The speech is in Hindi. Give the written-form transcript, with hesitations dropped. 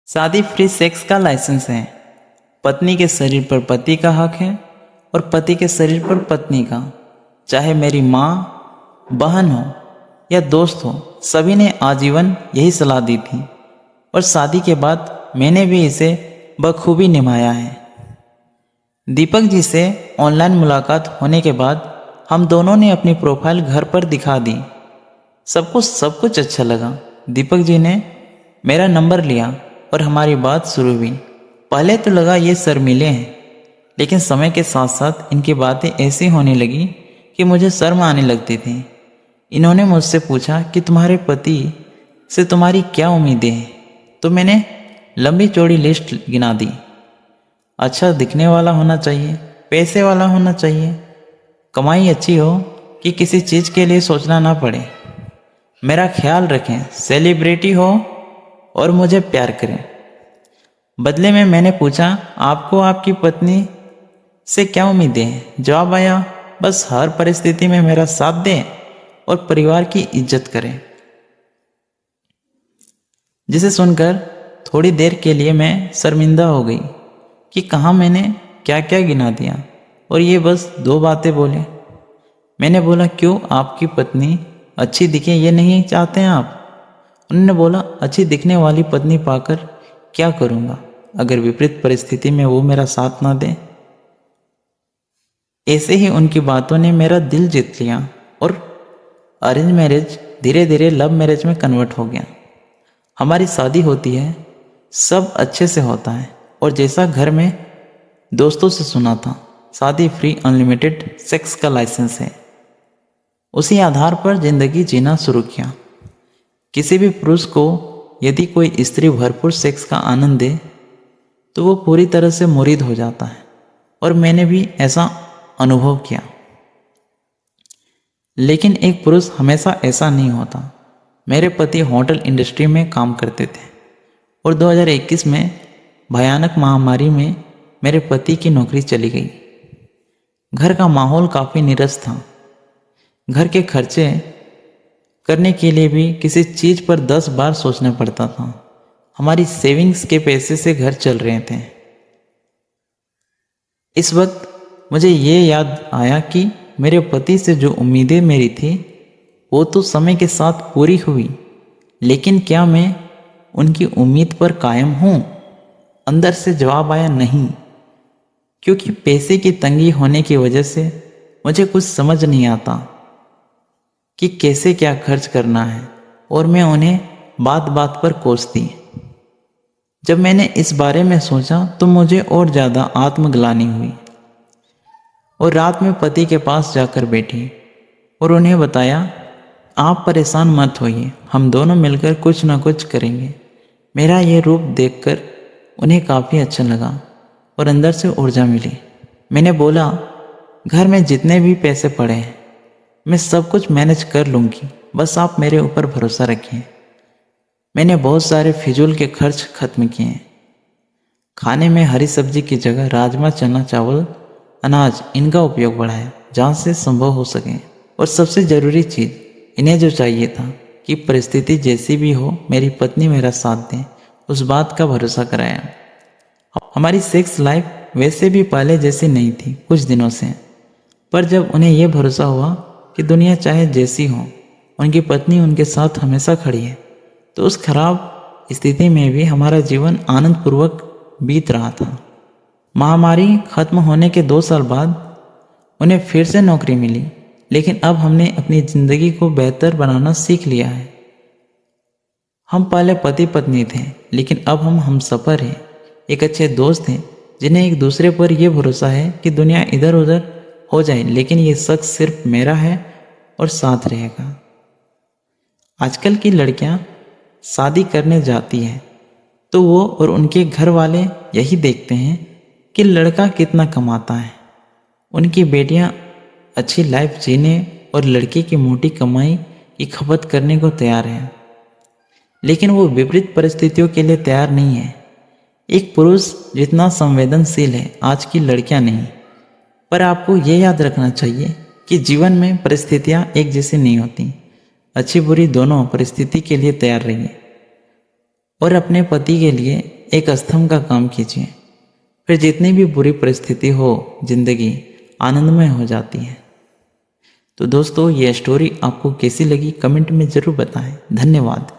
शादी फ्री सेक्स का लाइसेंस है। पत्नी के शरीर पर पति का हक है और पति के शरीर पर पत्नी का। चाहे मेरी माँ, बहन हो या दोस्त हो, सभी ने आजीवन यही सलाह दी थी और शादी के बाद मैंने भी इसे बखूबी निभाया है। दीपक जी से ऑनलाइन मुलाकात होने के बाद हम दोनों ने अपनी प्रोफाइल घर पर दिखा दी। सबको सब कुछ अच्छा लगा। दीपक जी ने मेरा नंबर लिया और हमारी बात शुरू हुई। पहले तो लगा ये शर्मीले हैं, लेकिन समय के साथ साथ इनकी बातें ऐसी होने लगी कि मुझे शर्म आने लगती थी। इन्होंने मुझसे पूछा कि तुम्हारे पति से तुम्हारी क्या उम्मीदें हैं, तो मैंने लंबी चौड़ी लिस्ट गिना दी। अच्छा दिखने वाला होना चाहिए, पैसे वाला होना चाहिए, कमाई अच्छी हो कि किसी चीज़ के लिए सोचना ना पड़े, मेरा ख्याल रखें, सेलिब्रिटी हो और मुझे प्यार करें। बदले में मैंने पूछा, आपको आपकी पत्नी से क्या उम्मीदें हैं? जवाब आया, बस हर परिस्थिति में मेरा साथ दें और परिवार की इज्जत करें। जिसे सुनकर थोड़ी देर के लिए मैं शर्मिंदा हो गई कि कहाँ मैंने क्या क्या गिना दिया और ये बस 2 बातें बोले। मैंने बोला, क्यों आपकी पत्नी अच्छी दिखे ये नहीं चाहते हैं आप? उन्होंने बोला, अच्छी दिखने वाली पत्नी पाकर क्या करूँगा अगर विपरीत परिस्थिति में वो मेरा साथ ना दे। ऐसे ही उनकी बातों ने मेरा दिल जीत लिया और अरेंज मैरिज धीरे धीरे लव मैरिज में कन्वर्ट हो गया। हमारी शादी होती है, सब अच्छे से होता है और जैसा घर में दोस्तों से सुना था, शादी फ्री अनलिमिटेड सेक्स का लाइसेंस है, उसी आधार पर जिंदगी जीना शुरू किया। किसी भी पुरुष को यदि कोई स्त्री भरपूर सेक्स का आनंद दे तो वो पूरी तरह से मुरीद हो जाता है और मैंने भी ऐसा अनुभव किया। लेकिन एक पुरुष हमेशा ऐसा नहीं होता। मेरे पति होटल इंडस्ट्री में काम करते थे और 2021 में भयानक महामारी में मेरे पति की नौकरी चली गई। घर का माहौल काफ़ी नीरस था। घर के खर्चे करने के लिए भी किसी चीज़ पर 10 बार सोचना पड़ता था। हमारी सेविंग्स के पैसे से घर चल रहे थे। इस वक्त मुझे ये याद आया कि मेरे पति से जो उम्मीदें मेरी थी वो तो समय के साथ पूरी हुई, लेकिन क्या मैं उनकी उम्मीद पर कायम हूँ? अंदर से जवाब आया, नहीं, क्योंकि पैसे की तंगी होने की वजह से मुझे कुछ समझ नहीं आता कि कैसे क्या खर्च करना है और मैं उन्हें बात बात पर कोसती। जब मैंने इस बारे में सोचा तो मुझे और ज़्यादा आत्मग्लानि हुई और रात में पति के पास जाकर बैठी और उन्हें बताया, आप परेशान मत होइए, हम दोनों मिलकर कुछ ना कुछ करेंगे। मेरा ये रूप देखकर उन्हें काफ़ी अच्छा लगा और अंदर से ऊर्जा मिली। मैंने बोला, घर में जितने भी पैसे पड़े हैं मैं सब कुछ मैनेज कर लूँगी, बस आप मेरे ऊपर भरोसा रखिए। मैंने बहुत सारे फिजूल के खर्च खत्म किए हैं। खाने में हरी सब्जी की जगह राजमा, चना, चावल, अनाज इनका उपयोग बढ़ाया जहाँ से संभव हो सके। और सबसे ज़रूरी चीज़, इन्हें जो चाहिए था कि परिस्थिति जैसी भी हो मेरी पत्नी मेरा साथ दें, उस बात का भरोसा कराया। हमारी सेक्स लाइफ वैसे भी पहले जैसी नहीं थी कुछ दिनों से, पर जब उन्हें यह भरोसा हुआ कि दुनिया चाहे जैसी हो उनकी पत्नी उनके साथ हमेशा खड़ी है, तो उस खराब स्थिति में भी हमारा जीवन आनंदपूर्वक बीत रहा था। महामारी खत्म होने के 2 साल बाद उन्हें फिर से नौकरी मिली, लेकिन अब हमने अपनी ज़िंदगी को बेहतर बनाना सीख लिया है। हम पहले पति पत्नी थे, लेकिन अब हम हमसफ़र हैं, एक अच्छे दोस्त हैं जिन्हें एक दूसरे पर यह भरोसा है कि दुनिया इधर उधर हो जाए लेकिन ये शख्स सिर्फ मेरा है और साथ रहेगा। आजकल की लड़कियां शादी करने जाती हैं तो वो और उनके घर वाले यही देखते हैं कि लड़का कितना कमाता है। उनकी बेटियां अच्छी लाइफ जीने और लड़के की मोटी कमाई की खपत करने को तैयार हैं, लेकिन वो विपरीत परिस्थितियों के लिए तैयार नहीं है। एक पुरुष जितना संवेदनशील है आज की लड़कियां नहीं। पर आपको ये याद रखना चाहिए कि जीवन में परिस्थितियां एक जैसी नहीं होती। अच्छी बुरी दोनों परिस्थिति के लिए तैयार रहिए और अपने पति के लिए एक स्तंभ का काम कीजिए। फिर जितनी भी बुरी परिस्थिति हो, जिंदगी आनंदमय हो जाती है। तो दोस्तों, ये स्टोरी आपको कैसी लगी कमेंट में ज़रूर बताएं। धन्यवाद।